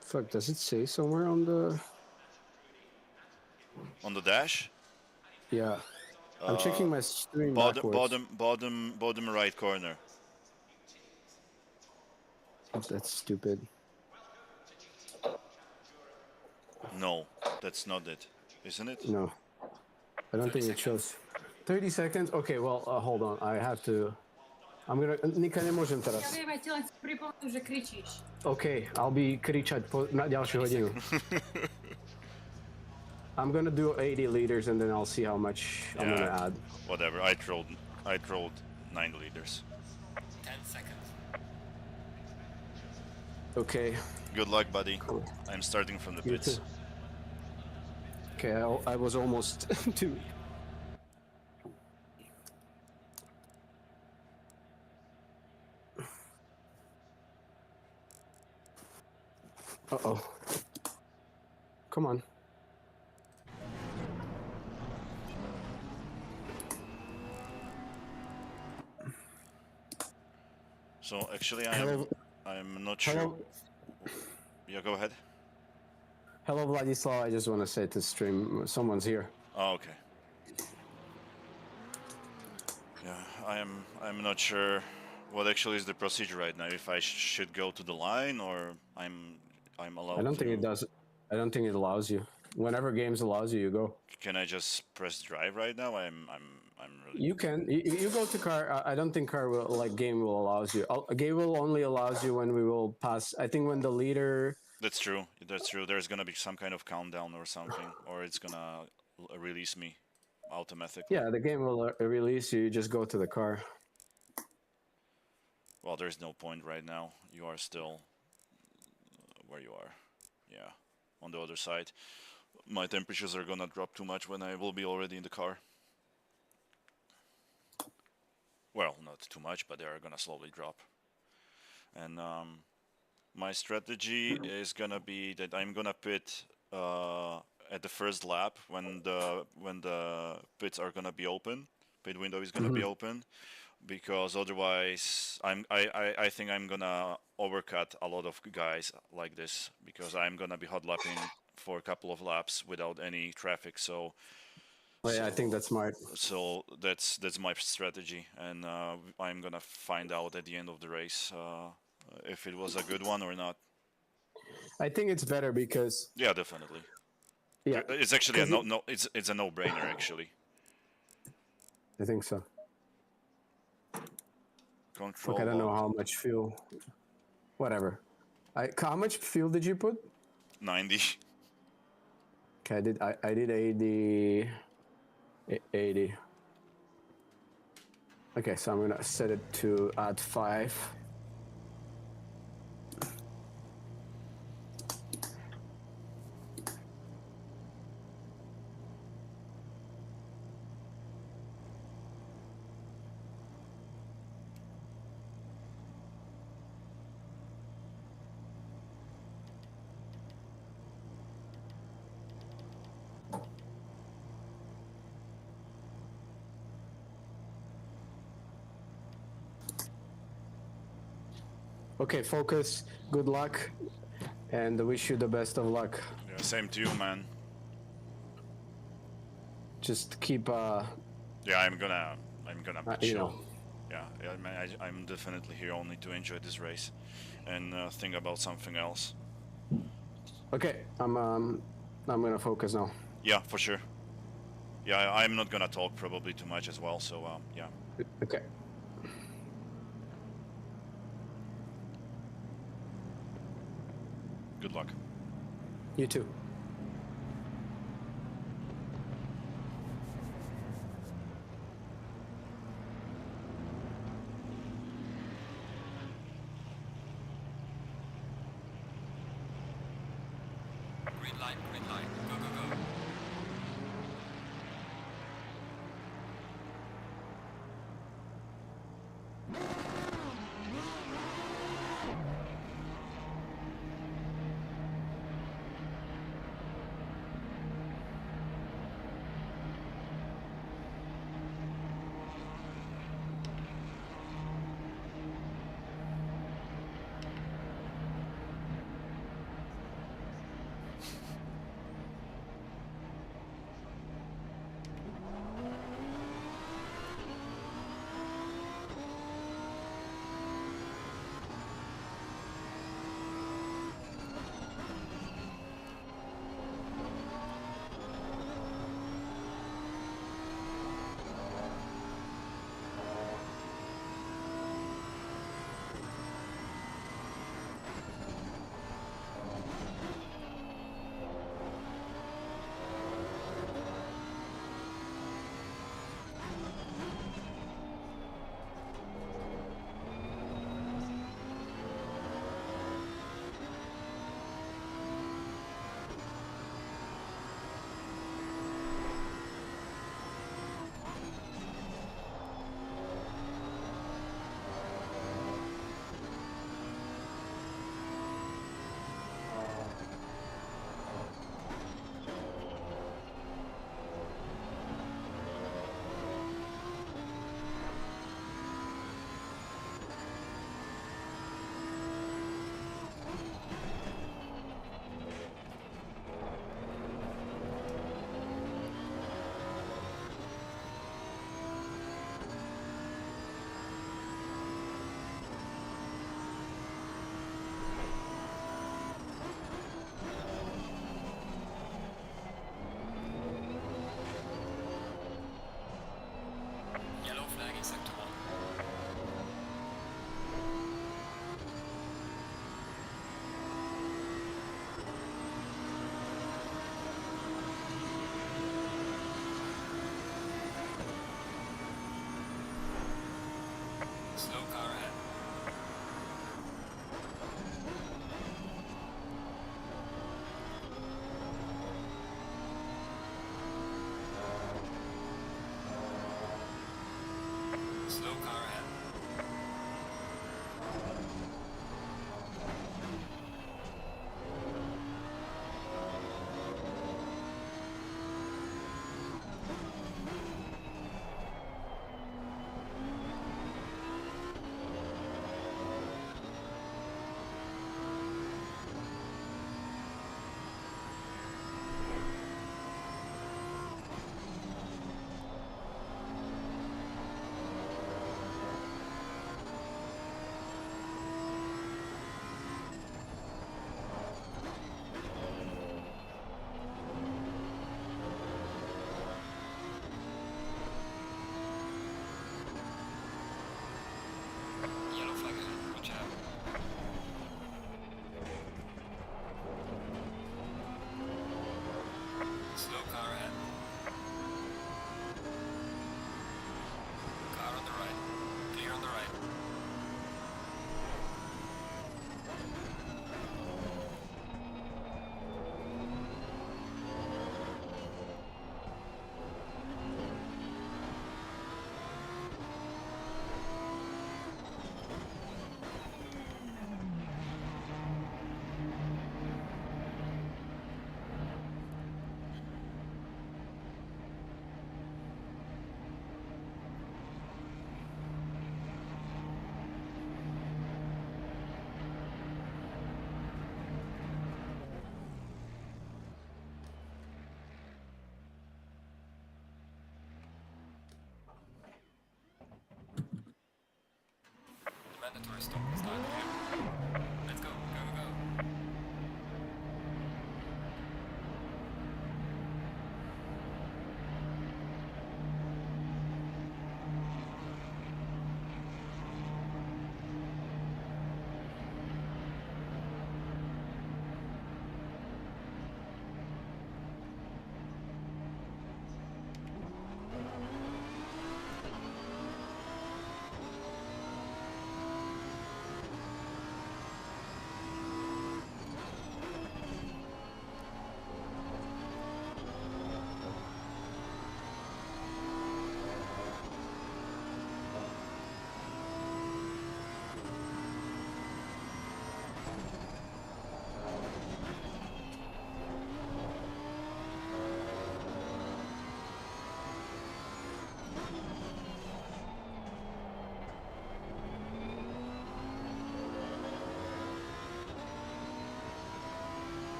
Fuck, does it say somewhere on the? On the dash, Yeah, I'm checking my stream backwards. bottom right corner. Oh, that's stupid. No, that's not it, isn't it? No, I don't think it shows. 30 seconds? Okay, well, hold on. I have to... I'm gonna... Nika, nemôžem teraz. Ja viem, aj ti len chcem pripomenúť, že kričíš. Okay, I'll be kričať na ďalšiu hodinu. I'm gonna do 80 liters and then I'll see how much I'm gonna add. Whatever. I trolled 9 liters. 10 seconds. Okay. Good luck, buddy. Cool. I'm starting from the You too. pits. Okay, I was almost too. Uh-oh. Come on. So actually, Hello. I'm not sure. Hello. Yeah, go ahead. Hello, Vladislav. I just want to say to stream, someone's here. Oh, okay. Yeah, I'm not sure what actually is the procedure right now. If I should go to the line or I'm allowed I don't to. think it does. I don't think it allows you. Whenever games allows you, you go. Can I just press drive right now? I'm really. You can. You go to car. I don't think car will like game will allows you. Game will only allows you when we will pass. I think when the leader. That's true. That's true. There's gonna be some kind of countdown or something, or it's gonna release me automatically. Yeah, the game will release you. You just go to the car. Well, there's no point right now. You are still where you are. Yeah, on the other side. My temperatures are gonna drop too much when I will be already in the car. Well, not too much, but they are gonna slowly drop. And my strategy is gonna be that I'm gonna pit at the first lap when the pits are gonna be open. Pit window is gonna be open, because otherwise I think I'm gonna overcut a lot of guys like this, because I'm gonna be hot lapping for a couple of laps without any traffic. So Oh, yeah, I think that's smart. so that's my strategy, and I'm gonna find out at the end of the race if it was a good one or not. I think it's better because Yeah, definitely. yeah, It's actually a 'cause it's a no-brainer actually. I think so. Control Fuck, I don't know alt how much fuel. Whatever. How much fuel did you put? 90. Okay, I did 80. 80. Okay, so I'm gonna set it to add 5. Okay, focus. Good luck, and wish you the best of luck. Yeah, same to you, man. Just keep, Yeah, I'm gonna you chill. know. Yeah, yeah, man, I'm definitely here only to enjoy this race and think about something else. Okay, I'm gonna focus now. Yeah, for sure. Yeah, I'm not gonna talk probably too much as well. So yeah. Okay. Good luck. You too. Green light, go, go, go.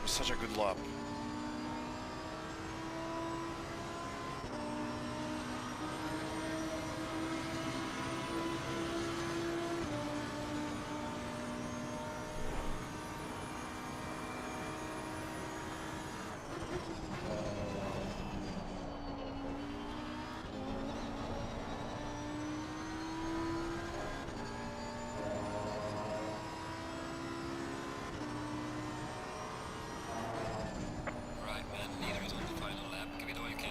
such a good lap. Right, man. Leader is on the final lap. Give it all you can.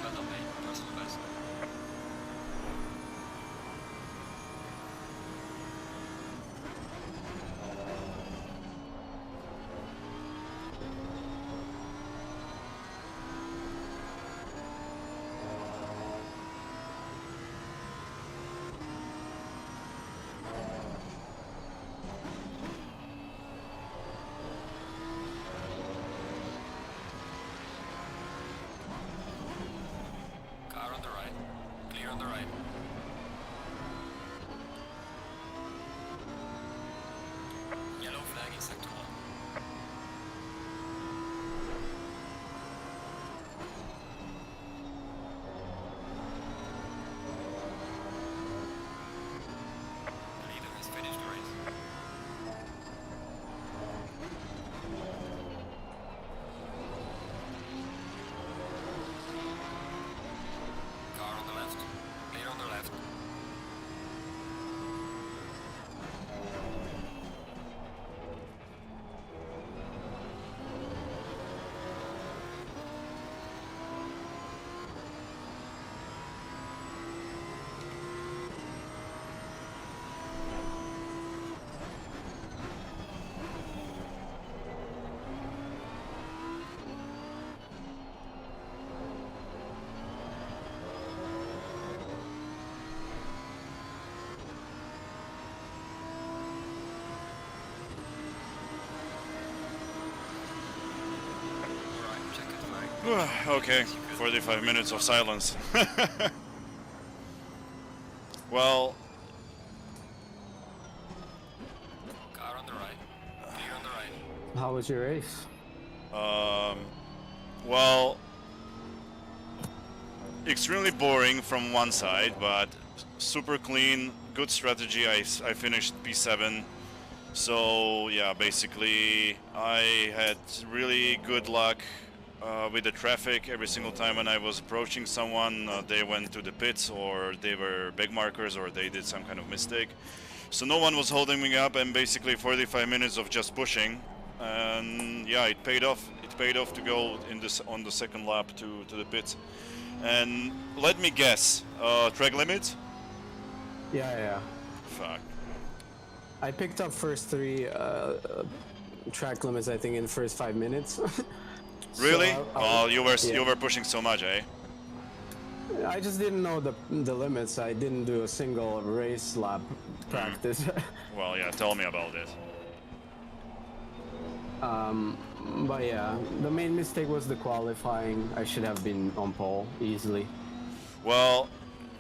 Well done, mate. Personal best. Car on the right. Clear on the right. Yellow flag in sector 1. The leader has finished the race. Car on the left. Clear on the left. Alright, check it flag. Okay, 45 minutes of silence. Well, Car on the right. Clear on the right. How was your race? well, extremely boring from one side, but super clean, good strategy. I finished P7. So yeah, basically I had really good luck with the traffic. Every single time when I was approaching someone, they went to the pits, or they were big markers, or they did some kind of mistake. So no one was holding me up, and basically 45 minutes of just pushing. And yeah, it paid off. It paid off to go in this on the second lap to the pits. And let me guess, track limits? Yeah. Fuck. I picked up first three track limits, I think, in the first 5 minutes. Really? So Well, you yeah. were pushing so much, eh? I just didn't know the limits. I didn't do a single race lap practice. Well, yeah, tell me about it. But yeah, the main mistake was the qualifying. I should have been on pole easily. Well,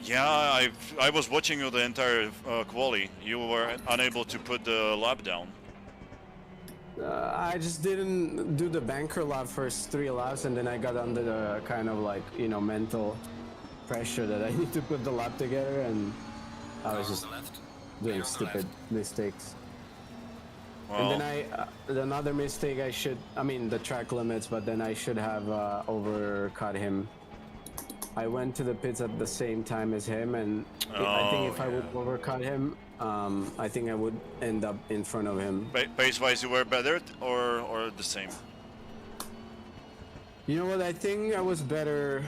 yeah, I was watching you the entire quali. You were unable to put the lap down. I just didn't do the banker lap first 3 laps, and then I got under the kind of like mental pressure that I need to put the lap together, and I Car was on just the left. doing Clear on the stupid left. mistakes. And then Well, another mistake I mean the track limits, but then I should have overcut him. I went to the pits at the same time as him, and I think oh if I would yeah. overcut him, I think I would end up in front of him. Pace-wise, you were better or the same? You know what? I think I was better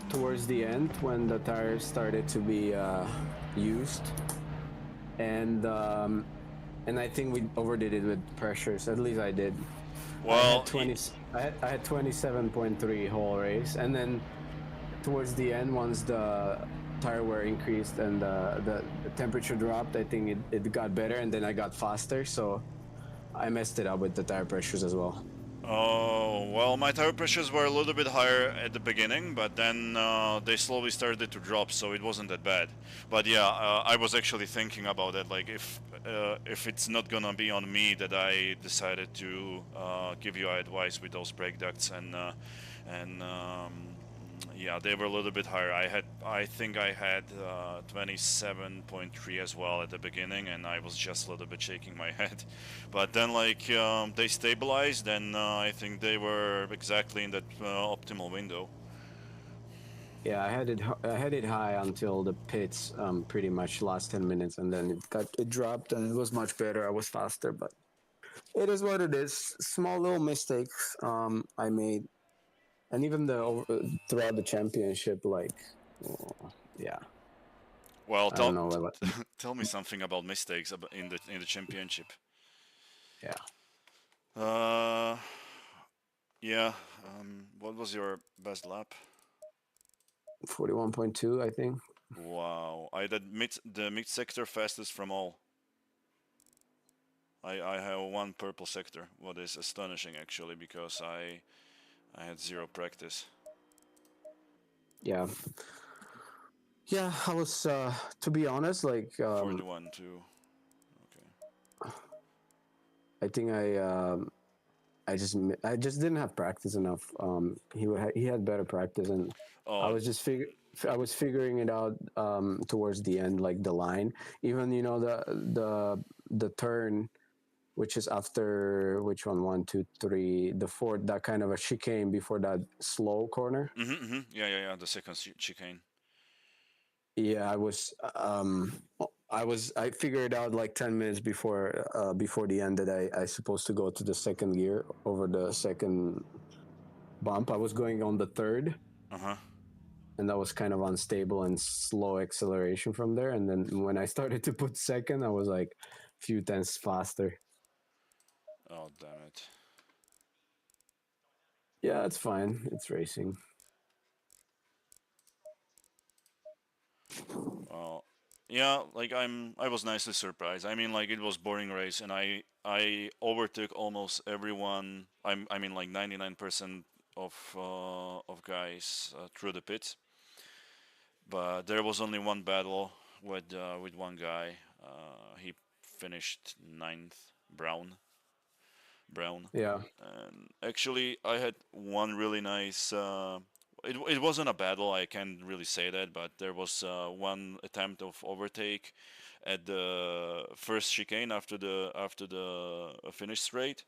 towards the end when the tires started to be used, and I think we overdid it with pressures. At least I did. I had Well, 20. I had 27.3 whole race, and then towards the end, once the tire wear increased and the temperature dropped, I think it got better, and then I got faster. So I messed it up with the tire pressures as well. oh, well, my tire pressures were a little bit higher at the beginning, but then they slowly started to drop, so it wasn't that bad. But yeah, I was actually thinking about it, like if it's not gonna be on me that I decided to give you advice with those brake ducts and yeah, they were a little bit higher. I think I had 27.3 as well at the beginning, and I was just a little bit shaking my head. But then, like, they stabilized, and I think they were exactly in that optimal window. Yeah, I had it high until the pits, pretty much last 10 minutes, and then it dropped, and it was much better. I was faster, but it is what it is. Small little mistakes I made, and even throughout the championship, like, oh, yeah, Well, I don't know. tell me something about mistakes in the championship. Yeah, Uh, yeah. What was your best lap? 41.2, I think. Wow, I did the mid sector fastest from all. I have one purple sector, what is astonishing actually because I had zero practice. Yeah, yeah. I was, to be honest, like, 41 too. Okay. I think I just didn't have practice enough. He had better practice, and I Oh, was just I was figuring it out towards the end, like the line. Even the turn, which is after which one, two, three, the fourth, that kind of a chicane before that slow corner. yeah. The second chicane. Yeah, I figured out like 10 minutes before the end that I supposed to go to the second gear over the second bump. I was going on the third, Uh huh. and that was kind of unstable and slow acceleration from there. And then when I started to put second, I was like a few tenths faster. Oh damn it. Yeah, it's fine. It's racing. Well, yeah, like I was nicely surprised. I mean, like it was boring race, and I overtook almost everyone. I mean, like 99% of guys through the pits. But there was only one battle with one guy. He finished ninth, Brown. Brown. Yeah, And actually, I had one really nice. It wasn't a battle, I can't really say that, but there was one attempt of overtake at the first chicane after the finish straight,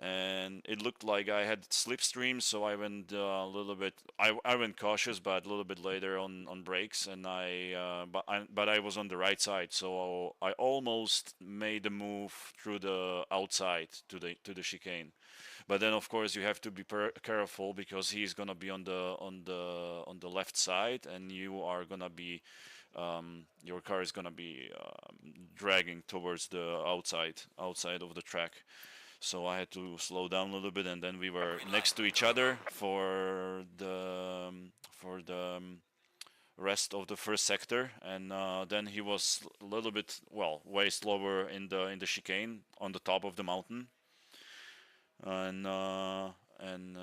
and it looked like I had slipstream, so I went a little bit. I went cautious, but a little bit later on brakes, and but I was on the right side, so I almost made a move through the outside to the chicane. But then, of course, you have to be careful because he's gonna be on the left side, and you are gonna be your car is gonna be dragging towards the outside of the track. So I had to slow down a little bit, and then we were Green light. next to each other for the rest of the first sector, and then he was a little bit, well, way slower in the chicane on the top of the mountain, and and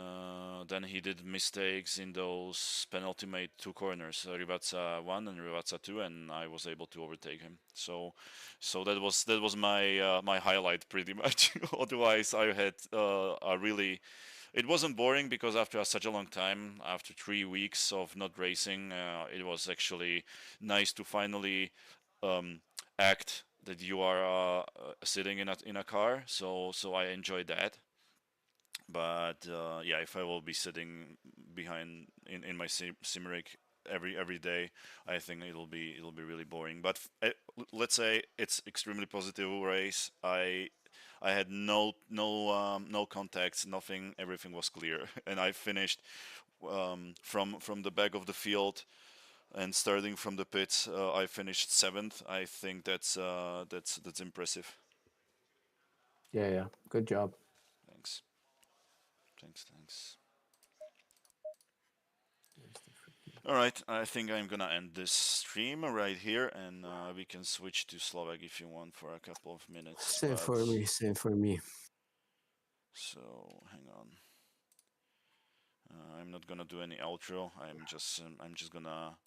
then he did mistakes in those penultimate two corners, Rivazza 1 and Rivazza 2, and I was able to overtake him. So that was my highlight pretty much. Otherwise, I had a really. It wasn't boring because after such a long time, after 3 weeks of not racing, it was actually nice to finally um, act that you are sitting in a car. So I enjoyed that. But yeah, if I will be sitting behind in my sim rig every day, I think it'll be really boring. But let's say it's extremely positive race. I had no contacts, nothing. Everything was clear, and I finished from the back of the field and starting from the pits. I finished seventh. I think that's impressive. Yeah, yeah. Good job. Thanks, thanks. All right, I think I'm gonna end this stream right here, and we can switch to Slovak if you want for a couple of minutes. Same for me. Same for me. So hang on. I'm not gonna do any outro. I'm just gonna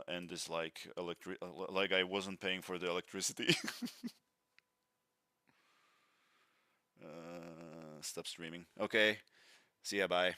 end this like I wasn't paying for the electricity. Stop streaming. Okay. See ya. Bye.